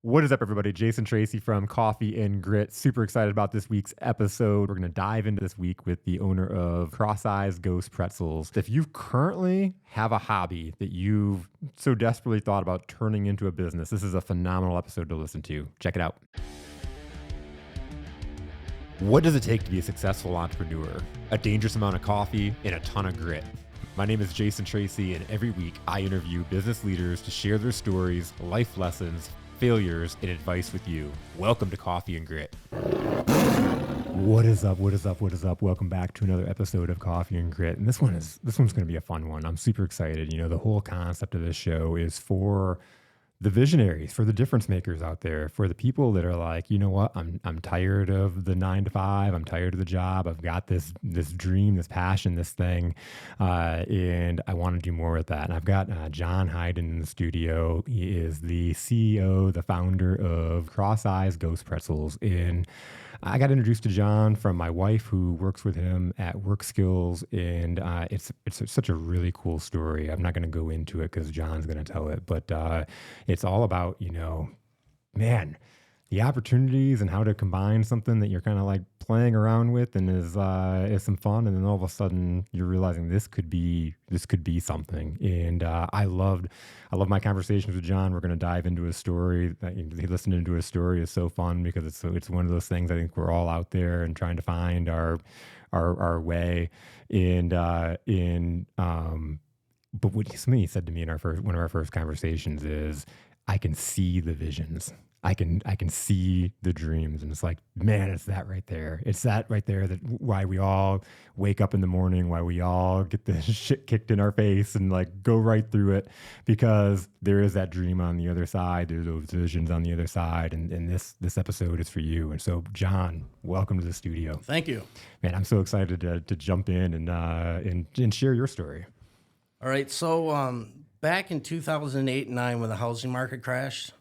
What is up, everybody? Jason Tracy from Coffee and Grit. Super excited about this week's episode. We're going to dive into this week with the owner of Crosseye's Ghost Pretzels. If you currently have a hobby that you've so desperately thought about turning into a business, this is a phenomenal episode to listen to. Check it out. What does it take to be a successful entrepreneur? A dangerous amount of coffee and a ton of grit. My name is Jason Tracy, and every week I interview business leaders to share their stories, life lessons, failures, and advice with you. Welcome to Coffee and Grit. What is up? What is up? What is up? Welcome back to another episode of Coffee and Grit. And this one's going to be a fun one. I'm super excited. You know, the whole concept of this show is for the visionaries, for the difference makers out there, for the people that are like, you know what, I'm tired of the 9 to 5. I'm tired of the job. I've got this dream, this passion, this thing, and I want to do more with that. And I've got John Hyden in the studio. He is the CEO, the founder of Crosseye's Ghost Pretzels. And I got introduced to John from my wife, who works with him at Work Skills, and it's such a really cool story. I'm not going to go into it because John's going to tell it, but it's all about, you know, man, the opportunities and how to combine something that you're kind of like playing around with and is some fun, and then all of a sudden you're realizing this could be something. And I love my conversations with John. We're going to dive into his story. Listening to his story is so fun because it's one of those things. I think we're all out there and trying to find our way. But what something he said to me in one of our first conversations is, I can see the visions. I can see the dreams. And it's like, man, it's that right there. It's that right there that why we all wake up in the morning, why we all get the shit kicked in our face and like go right through it, because there is that dream on the other side. There's those visions on the other side. And this episode is for you. And so, John, welcome to the studio. Thank you. Man, I'm so excited to jump in and share your story. All right. So back in 2008 and 9, when the housing market crashed,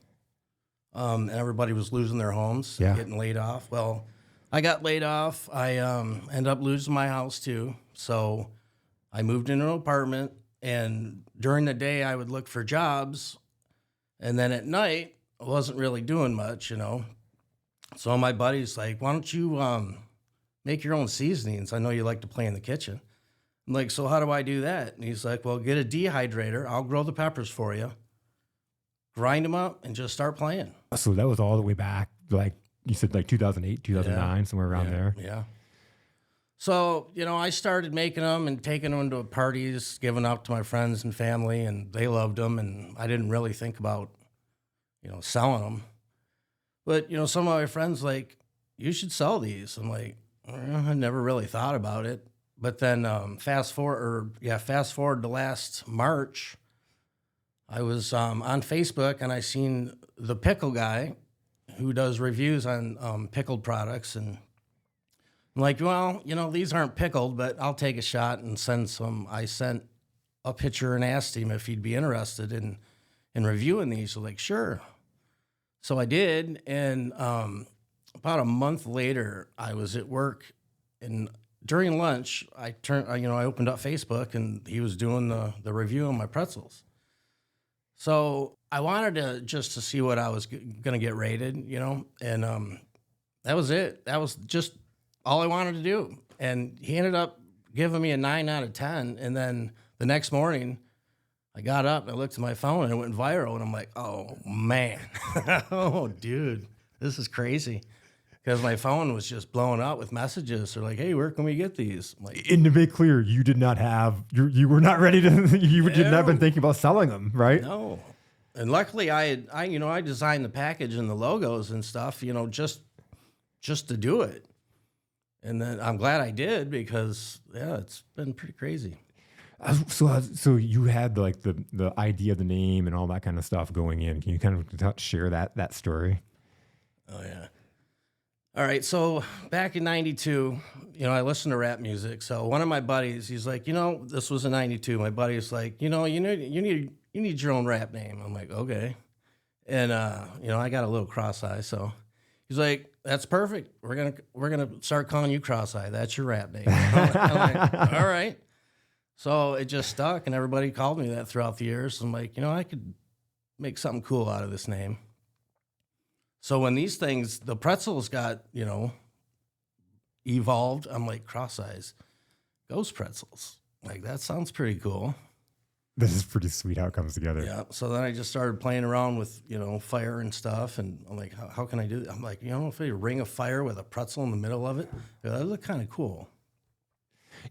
and everybody was losing their homes, getting laid off. Well, I got laid off. I ended up losing my house too. So I moved into an apartment, and during the day I would look for jobs, and then at night I wasn't really doing much, you know. So my buddy's like, why don't you make your own seasonings? I know you like to play in the kitchen. I'm like, so how do I do that? And he's like, well, get a dehydrator. I'll grow the peppers for you. Grind them up and just start playing. So that was all the way back, like you said, like 2008, 2009, somewhere around there. Yeah. So, you know, I started making them and taking them to parties, giving out to my friends and family, and they loved them. And I didn't really think about, you know, selling them. But, you know, some of my friends like, you should sell these. I'm like, I never really thought about it. But then fast forward to last March, I was on Facebook, and I seen the pickle guy who does reviews on pickled products. And I'm like, well, you know, these aren't pickled, but I'll take a shot and send some. I sent a picture and asked him if he'd be interested in reviewing these. So like, sure. So I did. And about a month later, I was at work, and during lunch, I opened up Facebook, and he was doing the review on my pretzels. So I wanted to see what I was going to get rated, you know, and that was it. That was just all I wanted to do. And he ended up giving me a 9 out of 10. And then the next morning, I got up and I looked at my phone, and it went viral. And I'm like, oh, man. Oh, dude, this is crazy. Because my phone was just blowing up with messages. They're like, hey, where can we get these? I'm like, and to make clear, you did not have, you were not ready to, you did not have been thinking about selling them, right? No. And luckily I designed the package and the logos and stuff, you know, just to do it. And then I'm glad I did, because it's been pretty crazy. So you had like the idea of the name and all that kind of stuff going in. Can you kind of share that story? Oh yeah. All right, so back in 92, you know, I listened to rap music. So one of my buddies, he's like, you know, this was in 92. My buddy's like, you know, you need your own rap name. I'm like, okay. And you know, I got a little Crosseye, so he's like, that's perfect. We're gonna start calling you Crosseye. That's your rap name. I'm like, all right. So it just stuck, and everybody called me that throughout the years. I'm like, you know, I could make something cool out of this name. So when these things, the pretzels got, evolved, I'm like, Crosseyes, ghost pretzels. Like, that sounds pretty cool. This is pretty sweet how it comes together. Yeah. So then I just started playing around with, fire and stuff. And I'm like, how can I do that? I'm like, if I ring a fire with a pretzel in the middle of it, that would look kind of cool.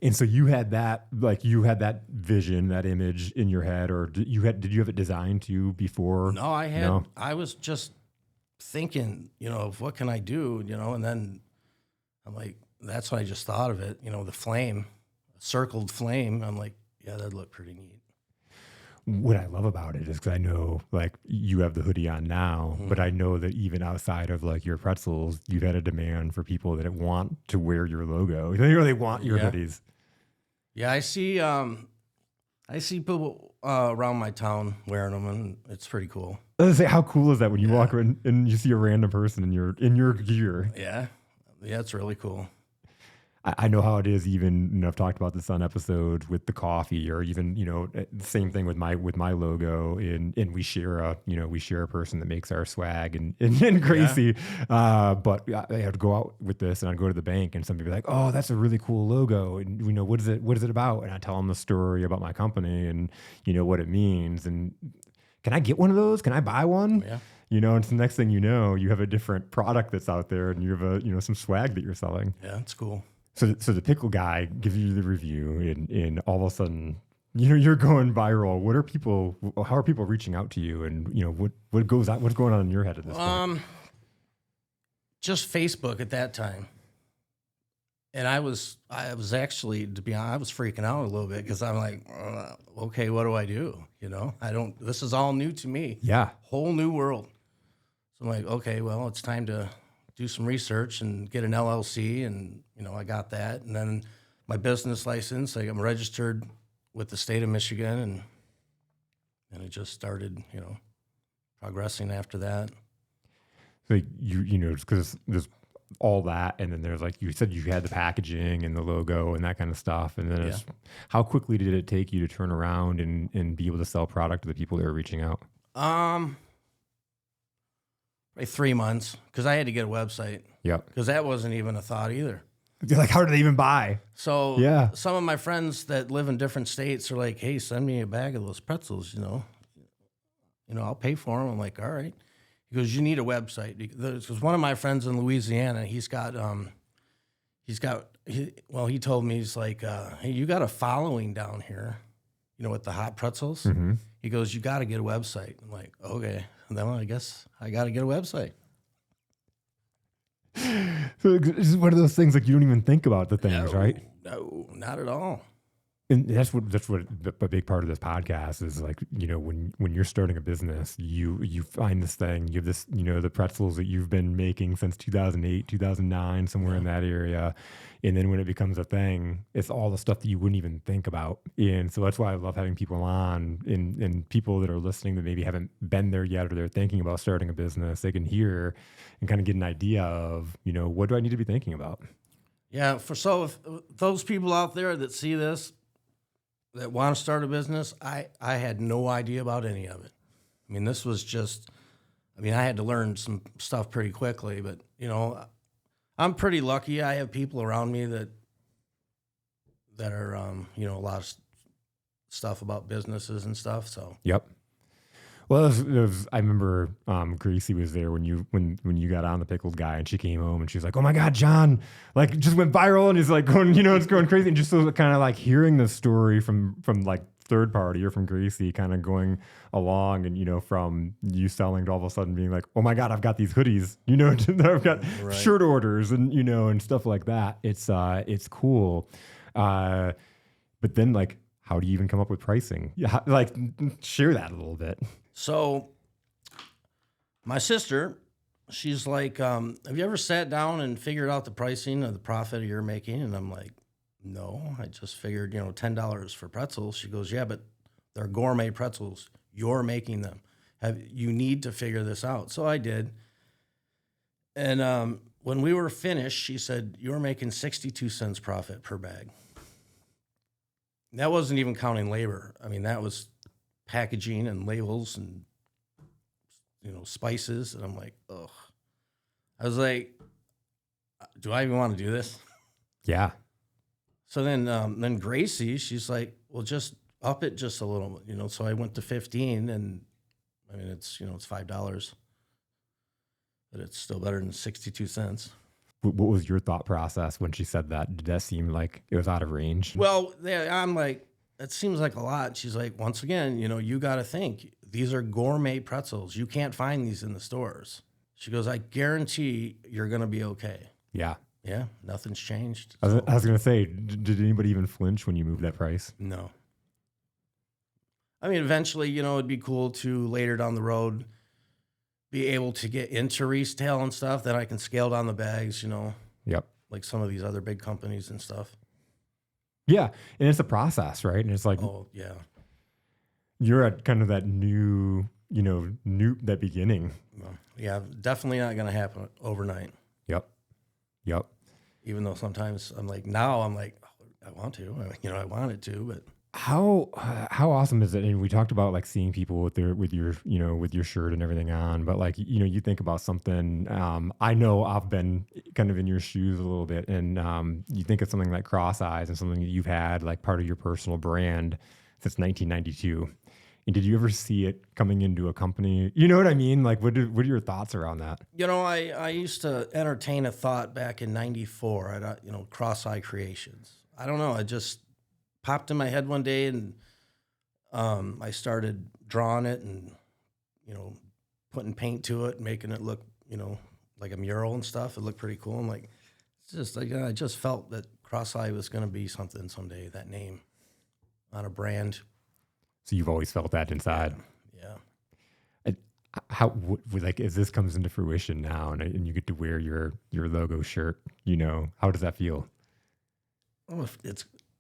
And so you had that vision, that image in your head, or did you have it designed to you before? No, I was just thinking, of what can I do, and then I'm like, that's when I just thought of it, the flame, circled flame. I'm like, yeah, that'd look pretty neat. What I love about it is because I know, like, you have the hoodie on now, but I know that even outside of like your pretzels, you've had a demand for people that want to wear your logo. They really want your hoodies. Yeah, I see people around my town wearing them, and it's pretty cool. I was gonna say, how cool is that when you walk around and you see a random person in your gear? Yeah, it's really cool. I know how it is. Even I've talked about this on episodes with the coffee, or even the same thing with my logo. And we share a person that makes our swag and crazy. Yeah. But I have to go out with this, and I'd go to the bank, and somebody would be like, "Oh, that's a really cool logo." And what is it about? And I tell them the story about my company and what it means. And can I get one of those? Can I buy one? Yeah. And the next thing you know, you have a different product that's out there, and you have some swag that you're selling. Yeah, it's cool. So the pickle guy gives you the review, and all of a sudden, you're going viral. How are people reaching out to you, and what's going on in your head at this point? Just Facebook at that time, and I was actually, to be honest, I was freaking out a little bit because I'm like, okay, what do I do? This is all new to me. Yeah, whole new world. So I'm like, okay, well, it's time to do some research and get an LLC, and I got that, and then my business license. I'm registered with the state of Michigan, and it just started, progressing after that. So because there's all that, and then there's, like you said, you had the packaging and the logo and that kind of stuff, and then how quickly did it take you to turn around and be able to sell product to the people that were reaching out? Like 3 months, because I had to get a website. Yep. Because that wasn't even a thought either. You're like, how do they even buy? So some of my friends that live in different states are like, hey, send me a bag of those pretzels, I'll pay for them. I'm like, all right. He goes, you need a website. Because one of my friends in Louisiana, he told me, he's like, hey, you got a following down here, with the hot pretzels. Mm-hmm. He goes, you got to get a website. I'm like, okay. And then I guess I got to get a website. So it's one of those things, like, you don't even think about the things, right? No, not at all. And that's what a big part of this podcast is, like, when you're starting a business, you find this thing, you have this, the pretzels that you've been making since 2008, 2009, somewhere in that area. And then when it becomes a thing, it's all the stuff that you wouldn't even think about. And so that's why I love having people on, and people that are listening that maybe haven't been there yet, or they're thinking about starting a business, they can hear and kind of get an idea of, what do I need to be thinking about? Yeah. If those people out there that see this, that want to start a business, I had no idea about any of it. I mean, this was just, I had to learn some stuff pretty quickly, but, I'm pretty lucky. I have people around me that are, a lot of stuff about businesses and stuff. So, yep. Well, I remember Gracie was there when you got on the pickled guy, and she came home and she was like, "Oh my God, John, like, just went viral," and he's like going, it's going crazy, and just so kind of like hearing the story from like third party or from Gracie kind of going along, and from you selling to all of a sudden being like, "Oh my God, I've got these hoodies, I've got shirt orders and and stuff like that." It's cool, but then, like, how do you even come up with pricing? Yeah, like, share that a little bit. So my sister, she's like, have you ever sat down and figured out the pricing of the profit you're making? And I'm like, no, I just figured, $10 for pretzels. She goes, yeah, but they're gourmet pretzels. You're making them. You need to figure this out. So I did. And when we were finished, she said, you're making 62 cents profit per bag. That wasn't even counting labor. That was packaging and labels and spices, and I'm like, ugh. I was like, do I even want to do this? Yeah. So then Gracie, she's like, well, just up it just a little, So I went to 15, and I mean, it's $5, but it's still better than 62 cents. What was your thought process when she said that? Did that seem like it was out of range? Well, I'm like, that seems like a lot. She's like, once again, you got to think these are gourmet pretzels. You can't find these in the stores. She goes, I guarantee you're going to be okay. Yeah. Yeah, nothing's changed. I was going to say, did anybody even flinch when you moved that price? No. I mean, eventually, it'd be cool to later down the road be able to get into retail and stuff. Then I can scale down the bags, Yep. like some of these other big companies and stuff. Yeah. And it's a process, right? And it's like, oh, yeah. You're at kind of that new, that beginning. Well, yeah, definitely not going to happen overnight. Yep. Even though sometimes I'm like, oh, I want to, I want it to, but. How awesome is it? And we talked about like seeing people with your shirt and everything on, but like, you think about something, I know I've been kind of in your shoes a little bit, and you think of something like Crosseyes and something that you've had like part of your personal brand since 1992. And did you ever see it coming into a company? You know what I mean? Like, what are your thoughts around that? I used to entertain a thought back in 94 at, Crosseye Creations. I don't know. It just popped in my head one day, and I started drawing it and, putting paint to it, making it look, like a mural and stuff. It looked pretty cool. I'm like, it's just like, I just felt that Crosseye was going to be something someday, that name on a brand. So you've always felt that inside. Yeah. How like as this comes into fruition now, and you get to wear your logo shirt, how does that feel? Oh,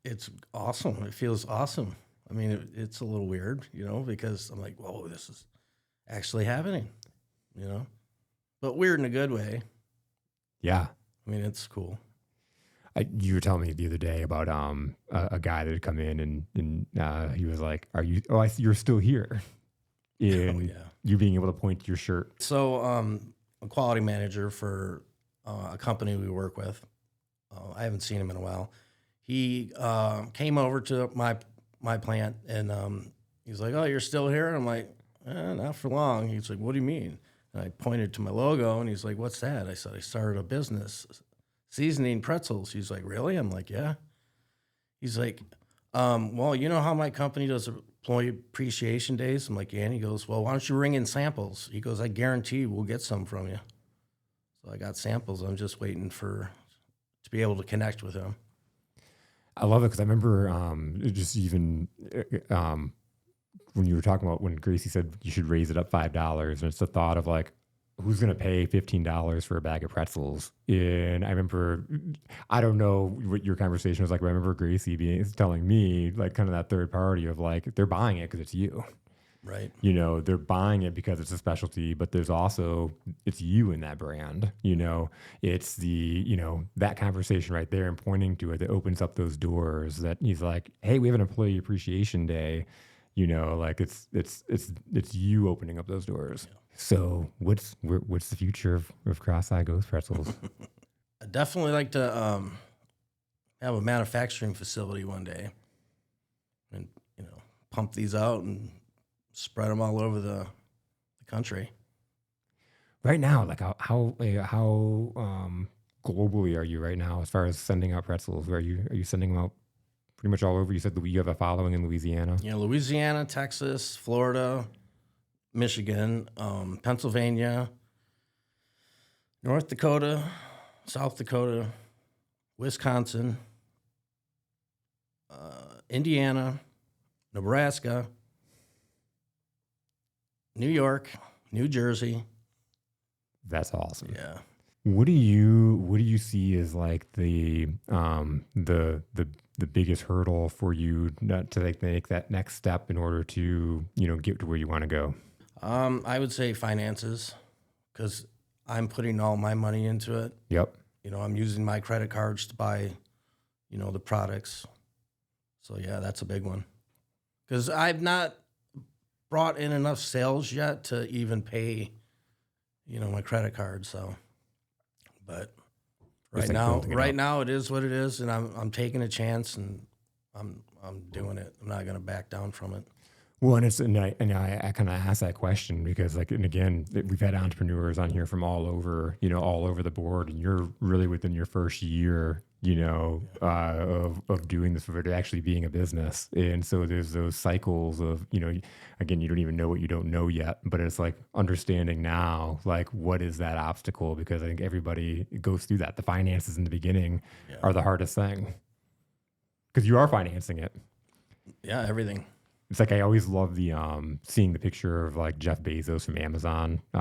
it's awesome. It feels awesome. I mean, it's a little weird, because I'm like, whoa, this is actually happening, but weird in a good way. Yeah. I mean, it's cool. You were telling me the other day about a guy that had come in, and he was like, "Are you? Oh, I see you're still here." And you being able to point to your shirt. So, a quality manager for a company we work with. I haven't seen him in a while. He came over to my plant, and he's like, "Oh, you're still here?" And I'm like, "Not for long." He's like, "What do you mean?" And I pointed to my logo, and he's like, "What's that?" I said, "I started a business seasoning pretzels." He's like, "Really?" I'm like, "Yeah." He's like, well, you know how my company does employee appreciation days? I'm like, "Yeah." And he goes, "Well, why don't you bring in samples?" He goes, "I guarantee we'll get some from you." So I got samples. I'm just waiting to be able to connect with him. I love it because I remember just even when you were talking about when Gracie said you should raise it up $5, and it's the thought of like, who's going to pay $15 for a bag of pretzels? And I remember, I don't know what your conversation was like, but I remember Gracie telling me like kind of that third party of like, they're buying it because it's you. Right. They're buying it because it's a specialty, but there's also, it's you in that brand, it's the, that conversation right there and pointing to it that opens up those doors that he's like, hey, we have an employee appreciation day, like it's you opening up those doors. Yeah. So what's the future of Crosseye Ghost Pretzels? I'd definitely like to have a manufacturing facility one day, and pump these out and spread them all over the country. Right now, like how globally are you right now as far as sending out pretzels? Are you sending them out pretty much all over? You said you have a following in Louisiana. Yeah, Louisiana, Texas, Florida, Michigan, Pennsylvania, North Dakota, South Dakota, Wisconsin, Indiana, Nebraska, New York, New Jersey. That's awesome. Yeah. What do you see as like the biggest hurdle for you not to like make that next step in order to get to where you want to go? I would say finances, because I'm putting all my money into it. Yep. I'm using my credit cards to buy, the products. So yeah, that's a big one, because I've not brought in enough sales yet to even pay, my credit card. So But It's right like now, building it up. it is what it is, and I'm taking a chance, and I'm doing it. I'm not going to back down from it. Well, and I kind of asked that question because, like, and again, we've had entrepreneurs on here from all over, all over the board, and you're really within your first year, of doing this, of it actually being a business, and so there's those cycles of, again, you don't even know what you don't know yet, but it's like understanding now, like, what is that obstacle? Because I think everybody goes through that. The finances in the beginning are the hardest thing because you are financing it. Yeah, everything. It's like I always love the seeing the picture of like Jeff Bezos from Amazon. You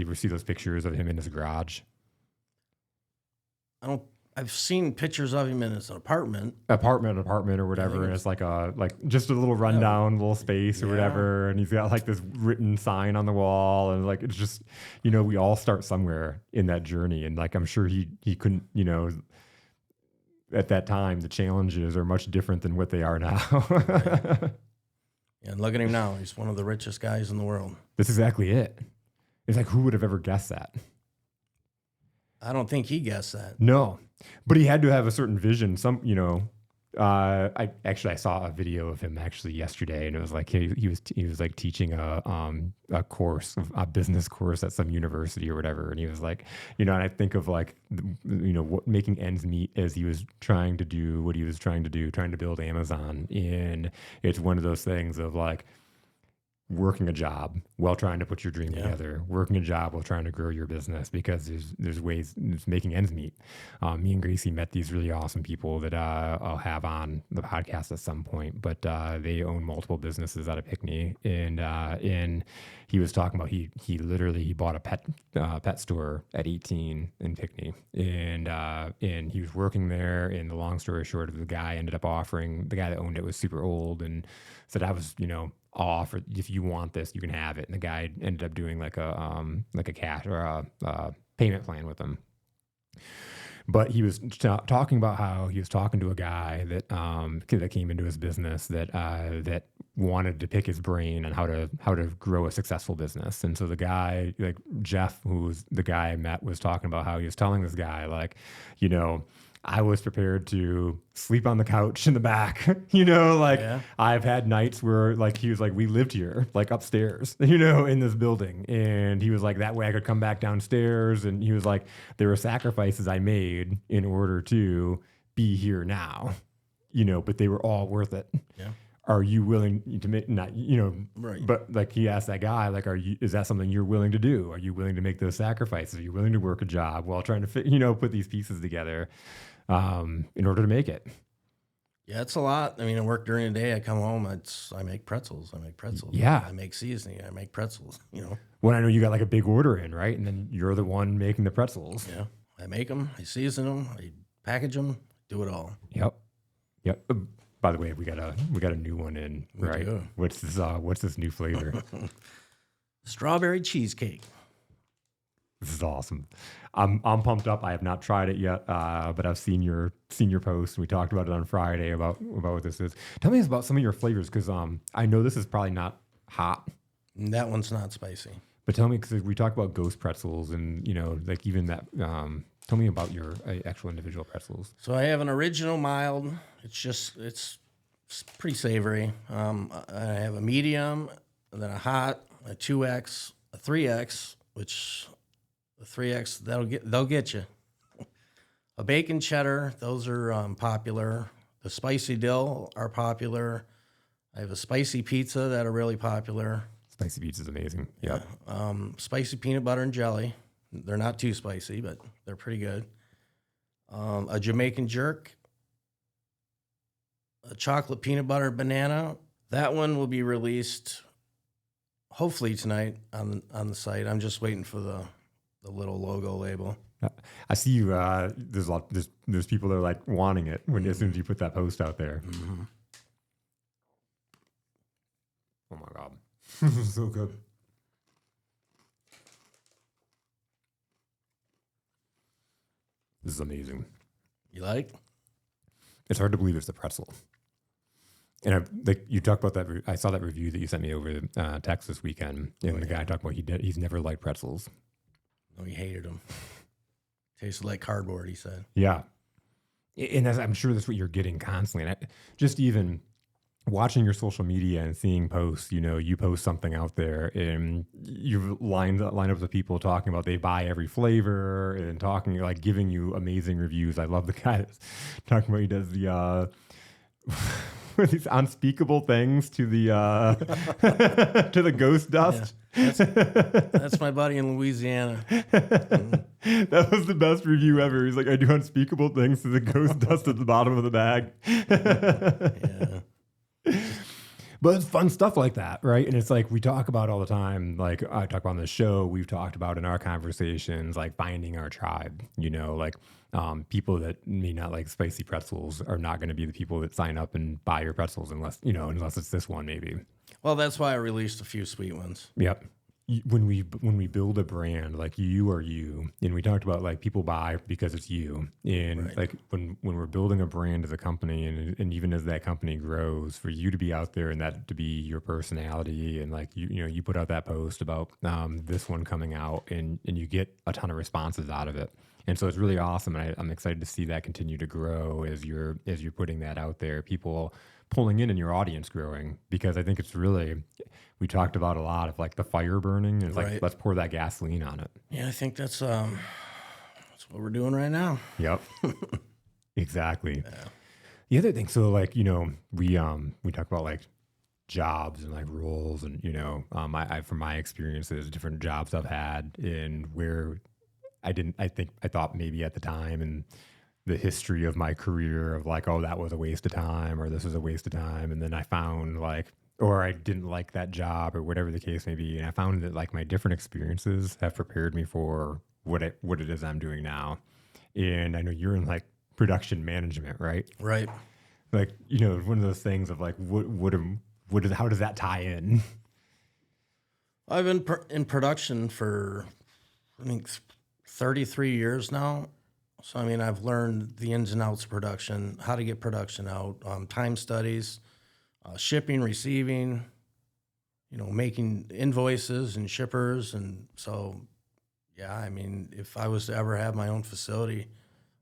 ever see those pictures of him in his garage? I've seen pictures of him in his apartment Apartment or whatever, and it's like just a little rundown little space or whatever, and he's got like this written sign on the wall, and like it's just we all start somewhere in that journey, and like I'm sure he couldn't at that time, the challenges are much different than what they are now. Right. And look at him now. He's one of the richest guys in the world. That's exactly it. It's like, who would have ever guessed that? I don't think he guessed that. No, but he had to have a certain vision. I saw a video of him actually yesterday, and it was like he was like teaching a course, a business course at some university or whatever, and he was like, and I think of like, what making ends meet as he was trying to do what he was trying to do, trying to build Amazon, and it's one of those things of like working a job while trying to put your dream together, working a job while trying to grow your business, because there's ways it's making ends meet. Me and Gracie met these really awesome people that I'll have on the podcast at some point, but they own multiple businesses out of Pickney, and he was talking about he literally bought a pet store at 18 in Pickney, and he was working there, and the long story short of the guy that owned it was super old and said, I'll offer, if you want this, you can have it. And the guy ended up doing like a cash or a payment plan with him. But he was talking about how he was talking to a guy that came into his business that wanted to pick his brain on how to grow a successful business. And so the guy, like Jeff, who was the guy I met, was talking about how he was telling this guy, like, I was prepared to sleep on the couch in the back, I've had nights where like, he was like, we lived here, like upstairs, in this building. And he was like, that way I could come back downstairs. And he was like, there were sacrifices I made in order to be here now, but they were all worth it. Yeah. Are you willing to make, right. But like he asked that guy, like, is that something you're willing to do? Are you willing to make those sacrifices? Are you willing to work a job while trying to put these pieces together in order to make it? Yeah, it's a lot. I mean, I work during the day. I come home. I make pretzels. Yeah. I make seasoning. I make pretzels, Well, I know you got like a big order in, right? And then you're the one making the pretzels. Yeah. I make them. I season them. I package them. Do it all. Yep. By the way, we got a new one in, right? Do. What's this new flavor? Strawberry cheesecake. This is awesome. I'm pumped up. I have not tried it yet, but I've seen your post. We talked about it on Friday about what this is. Tell me about some of your flavors, because I know this is probably not hot. That one's not spicy. But tell me, because we talked about ghost pretzels, and like even that. Tell me about your actual individual pretzels. So I have an original mild. It's pretty savory. I have a medium, and then a hot, a 2X, a 3X, which the 3X they'll get you. A bacon cheddar, those are popular. The spicy dill are popular. I have a spicy pizza that are really popular. Spicy pizza is amazing. Yeah. Spicy peanut butter and jelly. They're not too spicy, but they're pretty good. A Jamaican jerk. A chocolate peanut butter banana. That one will be released hopefully tonight on the site. I'm just waiting for the little logo label. I see you. There's people that are like wanting it as soon as you put that post out there. Mm-hmm. Oh my God, this is so good. This is amazing. You like? It's hard to believe it's a pretzel. And you talked about that. I saw that review that you sent me over text this weekend, and the guy talked about he's never liked pretzels. No, he hated them. Tasted like cardboard, he said. Yeah. And I'm sure that's what you're getting constantly. And just even watching your social media and seeing posts, you post something out there and you've lined up with people talking about they buy every flavor and talking, like giving you amazing reviews. I love the guy that's talking about he does the these unspeakable things to the to the ghost dust. Yeah, that's my buddy in Louisiana. That was the best review ever. He's like, I do unspeakable things to the ghost dust at the bottom of the bag. Yeah. But it's fun stuff like that, right? And it's like we talk about all the time, like I talk about on the show, we've talked about in our conversations, like finding our tribe, like people that may not like spicy pretzels are not going to be the people that sign up and buy your pretzels unless it's this one maybe. Well, that's why I released a few sweet ones. Yep. When we build a brand, like you are you, and we talked about like people buy because it's you, and Right. like when we're building a brand as a company, and even as that company grows, for you to be out there and that to be your personality, and like you put out that post about this one coming out, and you get a ton of responses out of it, and so it's really awesome, and I'm excited to see that continue to grow as you're putting that out there, people pulling in and your audience growing, because I think it's really, we talked about a lot of like the fire burning and it's like, Right. let's pour that gasoline on it. Yeah, I think that's what we're doing right now. Yep. Exactly. Yeah. The other thing, so like, we talk about like jobs and like roles and, I from my experiences, different jobs I've had in where I thought maybe at the time and the history of my career of like, oh, that was a waste of time or this was a waste of time. And then I found like, or I didn't like that job or whatever the case may be. And I found that like my different experiences have prepared me for what it is I'm doing now. And I know you're in like production management, right? Right. Like, one of those things of like, how does that tie in? I've been in production for, I think, 33 years now. So, I mean, I've learned the ins and outs of production, how to get production out, time studies, shipping, receiving, making invoices and shippers. And so, yeah, I mean, if I was to ever have my own facility,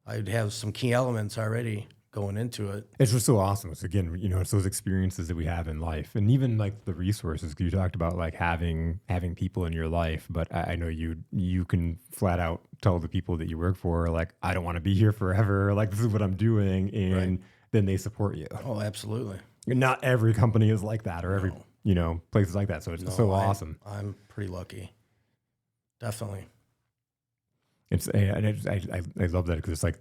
I'd have some key elements already going into it. It's just so awesome. It's again, it's those experiences that we have in life, and even like the resources. 'Cause you talked about like having people in your life, but I know you can flat out tell the people that you work for, like, I don't want to be here forever. Like, this is what I'm doing, and then they support you. Oh, absolutely. And not every company is like that, or every places like that. So it's so awesome. I'm pretty lucky. Definitely. I love that because it's like,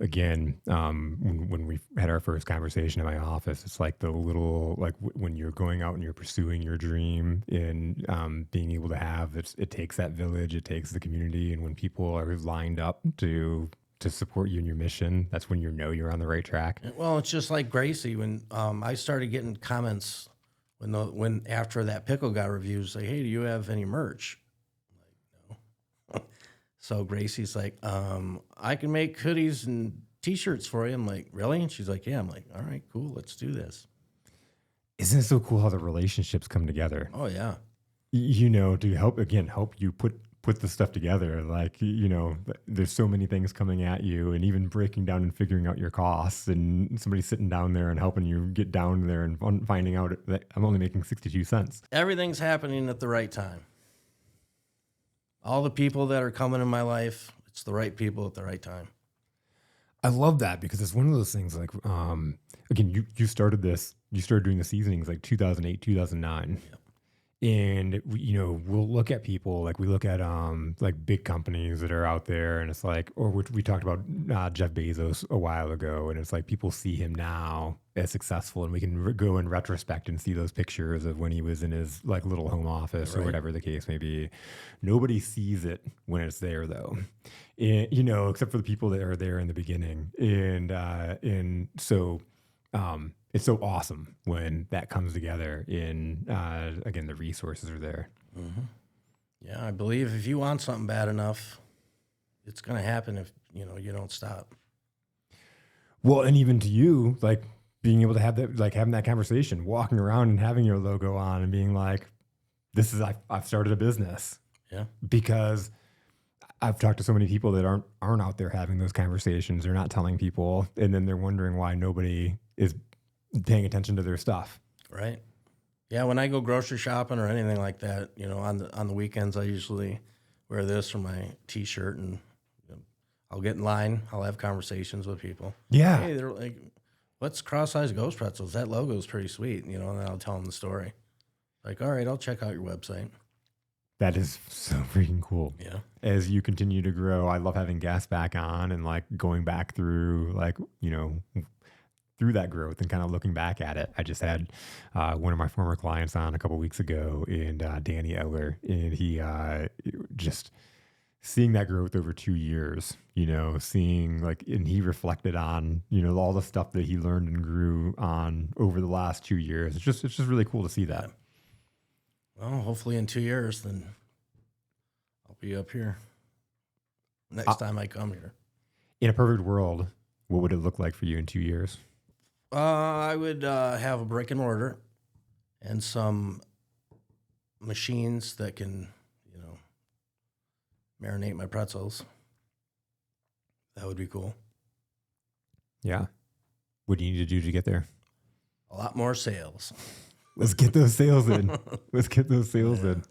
again, when we had our first conversation in my office, it's like the little, like when you're going out and you're pursuing your dream and being able to have, it takes that village, it takes the community. And when people are lined up to support you in your mission, that's when you're on the right track. Well, it's just like Gracie, when I started getting comments when after that pickle got reviews, like, hey, do you have any merch? So Gracie's like, I can make hoodies and T-shirts for you. I'm like, really? And she's like, yeah. I'm like, all right, cool. Let's do this. Isn't it so cool how the relationships come together? Oh, yeah. To help you put the stuff together. Like, there's so many things coming at you, and even breaking down and figuring out your costs, and somebody sitting down there and helping you get down there and finding out that I'm only making 62 cents. Everything's happening at the right time. All the people that are coming in my life, it's the right people at the right time. I love that because it's one of those things like, again, you started doing the seasonings like 2008, 2009. Yep. And we'll look at people, like we look at like big companies that are out there, and it's like, or we talked about Jeff Bezos a while ago, and it's like people see him now as successful, and we can go in retrospect and see those pictures of when he was in his like little home office or whatever the case may be. Nobody sees it when it's there though, and, except for the people that are there in the beginning, and so. It's so awesome when that comes together again, the resources are there. Mm-hmm. Yeah, I believe if you want something bad enough, it's going to happen if, you don't stop. Well, and even to you, like being able to have that, like having that conversation, walking around and having your logo on and being like, I've started a business. Yeah. Because I've talked to so many people that aren't out there having those conversations. They're not telling people, and then they're wondering why nobody is paying attention to their stuff. Right. Yeah, when I go grocery shopping or anything like that, on the weekends, I usually wear this or my T-shirt, and I'll get in line. I'll have conversations with people. Yeah. Hey, they're like, "What's Crosseye Ghost Pretzels? That logo is pretty sweet," and I'll tell them the story. Like, all right, I'll check out your website. That is so freaking cool. Yeah. As you continue to grow, I love having guests back on and like going back through through that growth and kind of looking back at it. I just had one of my former clients on a couple of weeks ago, and Danny Eller, and he just seeing that growth over 2 years, seeing and he reflected on, all the stuff that he learned and grew on over the last 2 years. It's just really cool to see that. Well, hopefully in 2 years, then I'll be up here next time I come here. In a perfect world, what would it look like for you in 2 years? I would have a brick and mortar and some machines that can, marinate my pretzels. That would be cool. Yeah. What do you need to do to get there? A lot more sales. Let's get those sales in. In.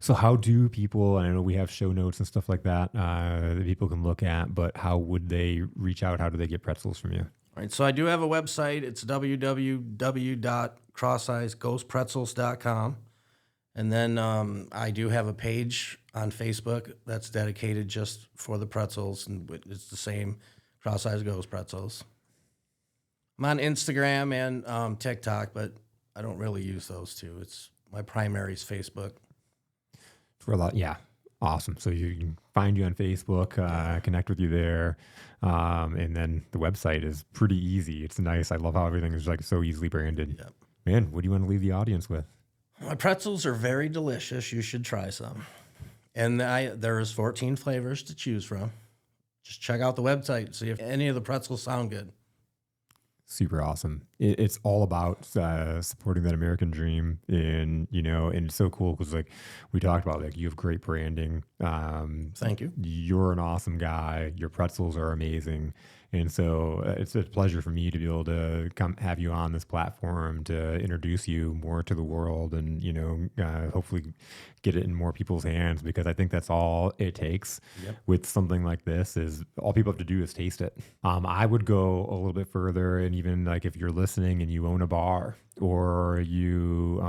So how do people, and I know we have show notes and stuff like that that people can look at, but how would they reach out? How do they get pretzels from you? All right, so I do have a website. It's www.crosseyesghostpretzels.com. And then I do have a page on Facebook that's dedicated just for the pretzels, and it's the same, Crosseye Ghost Pretzels. I'm on Instagram and TikTok, but I don't really use those two. It's my primary is Facebook. For a lot, yeah, awesome. So you can find you on Facebook, connect with you there, and then the website is pretty easy. It's nice. I love how everything is like so easily branded. Yep. Man, what do you want to leave the audience with? My pretzels are very delicious. You should try some. And there's 14 flavors to choose from. Just check out the website, see if any of the pretzels sound good. Super awesome. It's all about supporting that American dream, and it's so cool because like we talked about, like you have great branding. Thank you. You're an awesome guy. Your pretzels are amazing. And so it's a pleasure for me to be able to come have you on this platform to introduce you more to the world, and hopefully get it in more people's hands, because I think that's all it takes. Yep. With something like this is all people have to do is taste it. I would go a little bit further, and even like if you're listening and you own a bar, or you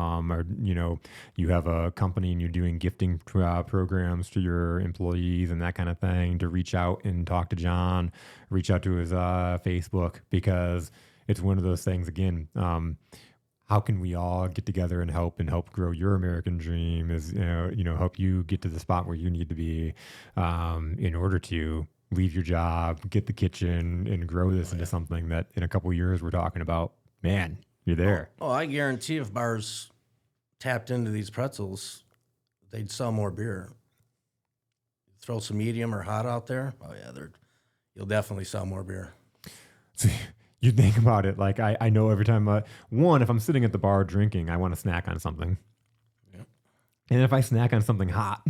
you have a company and you're doing gifting programs to your employees and that kind of thing, to reach out and talk to John, reach out to his Facebook, because it's one of those things again. How can we all get together and help grow your American dream? Is help you get to the spot where you need to be in order to leave your job, get the kitchen, and grow this into something that in a couple of years we're talking about. Man, you're there. Oh, I guarantee if bars tapped into these pretzels, they'd sell more beer. Throw some medium or hot out there. Oh yeah, you'll definitely sell more beer. So you think about it, like I know every time, if I'm sitting at the bar drinking, I want to snack on something. Yeah. And if I snack on something hot,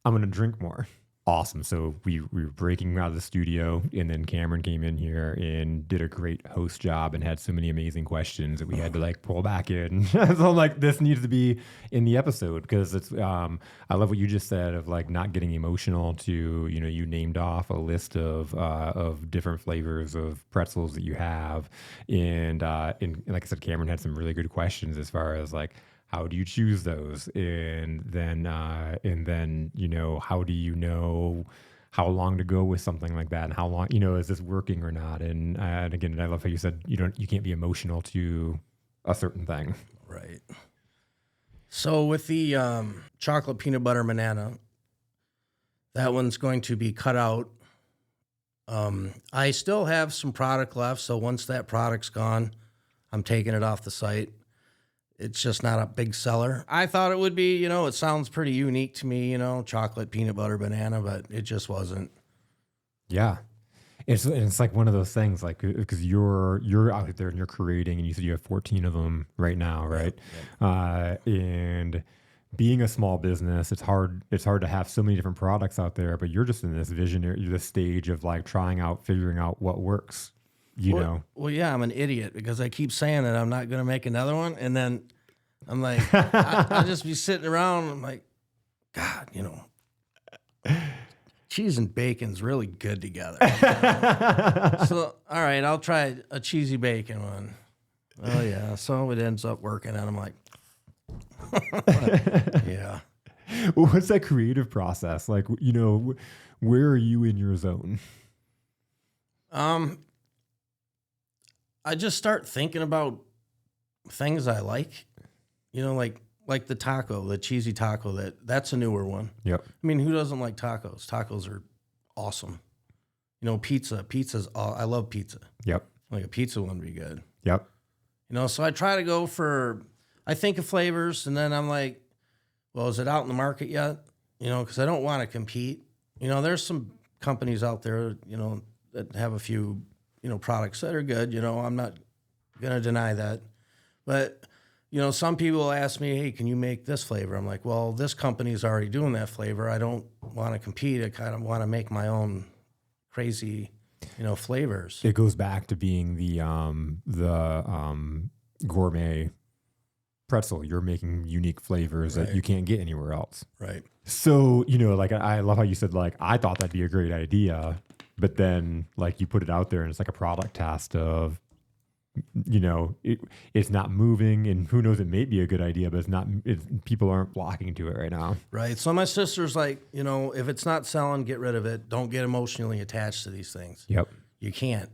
I'm going to drink more. Awesome. So we were breaking out of the studio, and then Cameron came in here and did a great host job and had so many amazing questions that we had to like pull back in. So I'm like, this needs to be in the episode, because it's, I love what you just said of like not getting emotional to, you named off a list of different flavors of pretzels that you have. And like I said, Cameron had some really good questions as far as like, how do you choose those? And then, how do you know how long to go with something like that, and how long, is this working or not? And again, I love how you said you can't be emotional to a certain thing. Right. So with the chocolate peanut butter banana, that one's going to be cut out. I still have some product left, so once that product's gone, I'm taking it off the site. It's just not a big seller. I thought it would be, it sounds pretty unique to me, chocolate peanut butter banana, but it just wasn't. Yeah. It's like one of those things, like, because you're out there and you're creating, and you said you have 14 of them right now, right? Yep. And being a small business, it's hard to have so many different products out there, but you're just in this visionary, this stage of like trying out, figuring out what works, you know? Well, yeah, I'm an idiot because I keep saying that I'm not going to make another one. And then I'm like, I'll just be sitting around. And I'm like, God, cheese and bacon's really good together. So, all right, I'll try a cheesy bacon one. Oh, yeah. So it ends up working. And I'm like, yeah. What's that creative process? Like, where are you in your zone? I just start thinking about things I like, like the taco, the cheesy taco, that's a newer one. Yep. I mean, who doesn't like tacos? Tacos are awesome. Pizza's I love pizza. Yep. Like a pizza one would be good. Yep. So I try to go I think of flavors and then I'm like, well, is it out in the market yet? Because I don't want to compete. There's some companies out there, that have a few, products that are good. I'm not going to deny that. But, some people ask me, hey, can you make this flavor? I'm like, well, this company's already doing that flavor. I don't want to compete. I kind of want to make my own crazy, flavors. It goes back to being the gourmet pretzel. You're making unique flavors that you can't get anywhere else. Right. So, like I love how you said, like, I thought that'd be a great idea, but then like you put it out there and it's like a product test of, it's not moving, and who knows, it may be a good idea, but people aren't flocking to it right now. Right. So my sister's like, if it's not selling, get rid of it. Don't get emotionally attached to these things. Yep. You can't.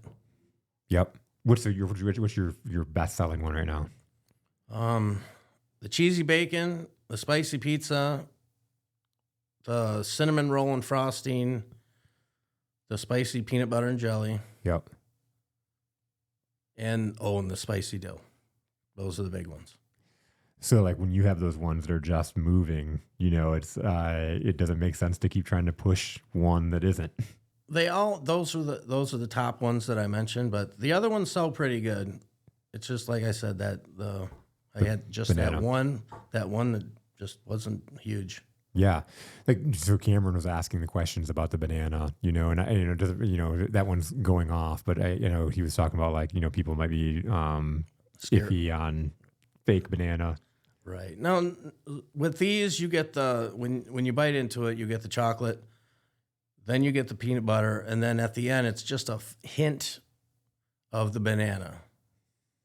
Yep. What's your best selling one right now? The cheesy bacon, the spicy pizza, the cinnamon roll and frosting, the spicy peanut butter and jelly. Yep. And the spicy dill. Those are the big ones. So like when you have those ones that are just moving, it doesn't make sense to keep trying to push one that isn't. Those are the top ones that I mentioned, but the other ones sell pretty good. It's just like I said, I had just banana. that one that just wasn't huge. Yeah. Like, so Cameron was asking the questions about the banana, and that one's going off, but he was talking about like, people might be iffy on fake banana. Right. Now with these, you get when you bite into it, you get the chocolate, then you get the peanut butter, and then at the end, it's just a hint of the banana.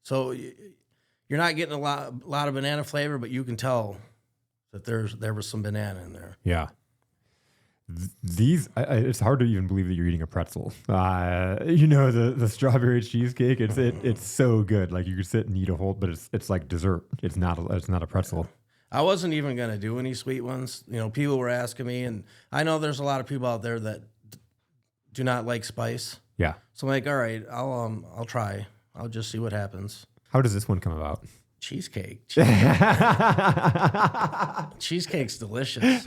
So you're not getting a lot of banana flavor, but you can tell that there was some banana in there. Yeah. These, it's hard to even believe that you're eating a pretzel. The strawberry cheesecake, it's so good. Like you could sit and eat a whole, but it's like dessert. It's not a pretzel. I wasn't even going to do any sweet ones. People were asking me, and I know there's a lot of people out there that do not like spice. Yeah. So I'm like, all right, I'll try. I'll just see what happens. How does this one come about? Cheesecake. Cheesecake's delicious.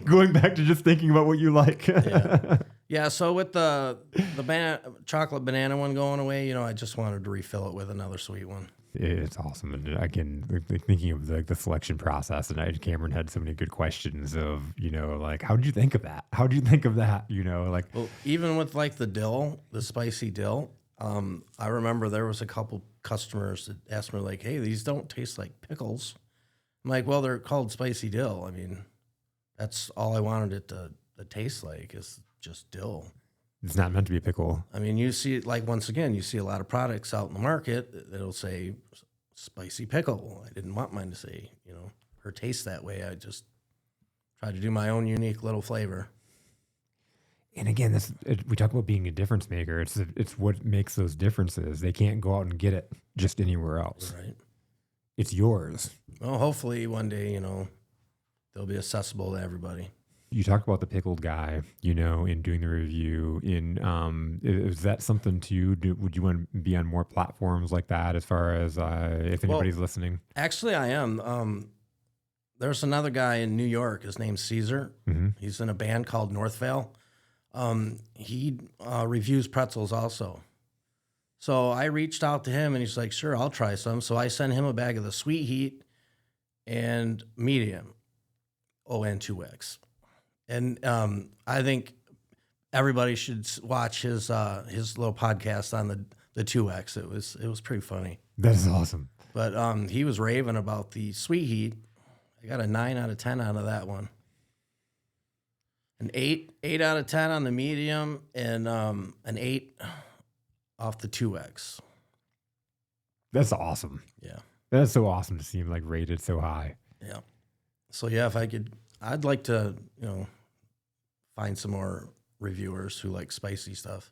Going back to just thinking about what you like. Yeah. So with the chocolate banana one going away, I just wanted to refill it with another sweet one. It's awesome. And again, thinking of the selection process, and Cameron had so many good questions of, like, how did you think of that? How did you think of that? Well, even with like the dill, the spicy dill, I remember there was a couple customers that asked me like, hey, these don't taste like pickles. I'm like, well, they're called spicy dill. I mean, that's all I wanted it to taste like is just dill. It's not meant to be a pickle. I mean, you see, like, once again, you see a lot of products out in the market that'll say spicy pickle. I didn't want mine to say, or taste that way. I just tried to do my own unique little flavor. And again, we talk about being a difference maker. It's what makes those differences. They can't go out and get it just anywhere else. Right. It's yours. Well, hopefully one day, they'll be accessible to everybody. You talk about the pickled guy, in doing the review. Is that something to you? Would you want to be on more platforms like that as far as if anybody's listening? Actually, I am. There's another guy in New York. His name's Caesar. Mm-hmm. He's in a band called Northvale. He reviews pretzels also. So I reached out to him and he's like, sure, I'll try some. So I sent him a bag of the Sweet Heat and medium. Oh, and 2X. And I think everybody should watch his little podcast on the 2X. It was pretty funny. That is awesome. But he was raving about the sweet heat. I got a 9 out of 10 out of that one. An 8 out of 10 on the medium, and an 8 off the 2X. That's awesome. Yeah. That's so awesome to see him like rated so high. Yeah. So yeah, if I could, I'd like to, find some more reviewers who like spicy stuff.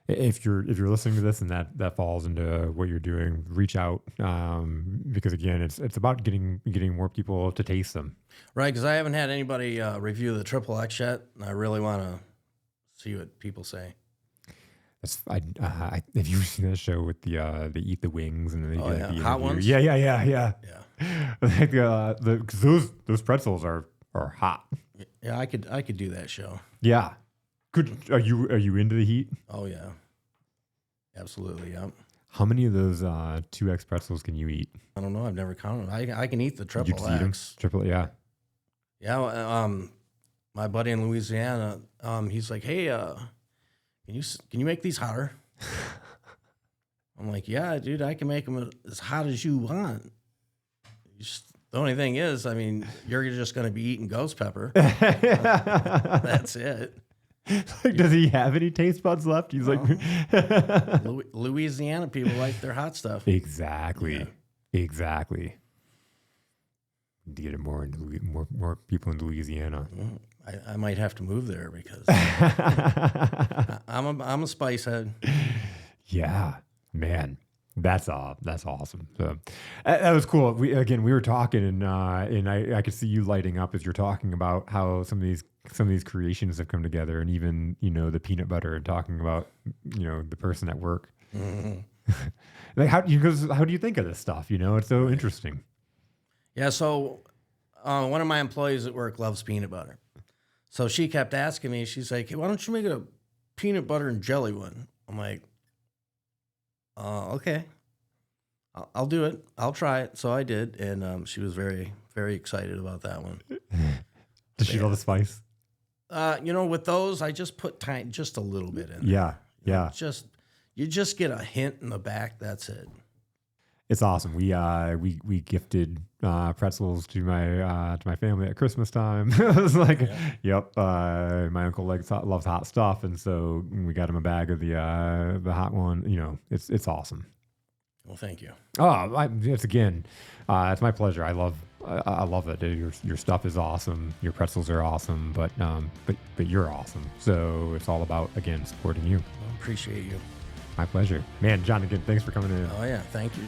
If you're listening to this and that falls into what you're doing, reach out, because again, it's about getting more people to taste them. Right, because I haven't had anybody review the Triple X yet, and I really want to see what people say. Have you seen that show with they eat the wings and then they do like the hot interview? ones? Yeah. Like because those pretzels are hot. Yeah, I could do that show. Yeah. Are you into the heat? Oh yeah, absolutely. Yeah. How many of those 2X pretzels can you eat? I don't know. I've never counted. I can eat the You Triple just eat 'em? X. Triple, yeah. Yeah. My buddy in Louisiana, he's like, hey, can you make these hotter? I'm like, yeah, dude, I can make them as hot as you want. The only thing is, I mean, you're just going to be eating ghost pepper. That's it. Like, does he have any taste buds left? He's like, Louisiana people like their hot stuff. Exactly. Yeah. Exactly. Need to get it more people in Louisiana. I might have to move there because I'm a spice head. Yeah, man, that's awesome. So that was cool. We were talking and I could see you lighting up as you're talking about how some of these creations have come together, and even the peanut butter, and talking about the person at work. Mm-hmm. Like how do you think of this stuff? It's so interesting. Yeah. So one of my employees at work loves peanut butter. So she kept asking me, she's like, hey, why don't you make a peanut butter and jelly one? I'm like, okay, I'll do it. I'll try it. So I did. And she was very, very excited about that one. Does she love the spice? With those, I just put just a little bit in there. Yeah. You just get a hint in the back. That's it. It's awesome. We gifted pretzels to my family at Christmas time. It was like, Yep. My uncle loves hot stuff, and so we got him a bag of the hot one. It's awesome. Well, thank you. Oh, it's my pleasure. I love it. Your stuff is awesome. Your pretzels are awesome, but you're awesome. So it's all about, again, supporting you. Well, appreciate you. My pleasure, man. John, again, thanks for coming in. Oh yeah, thank you.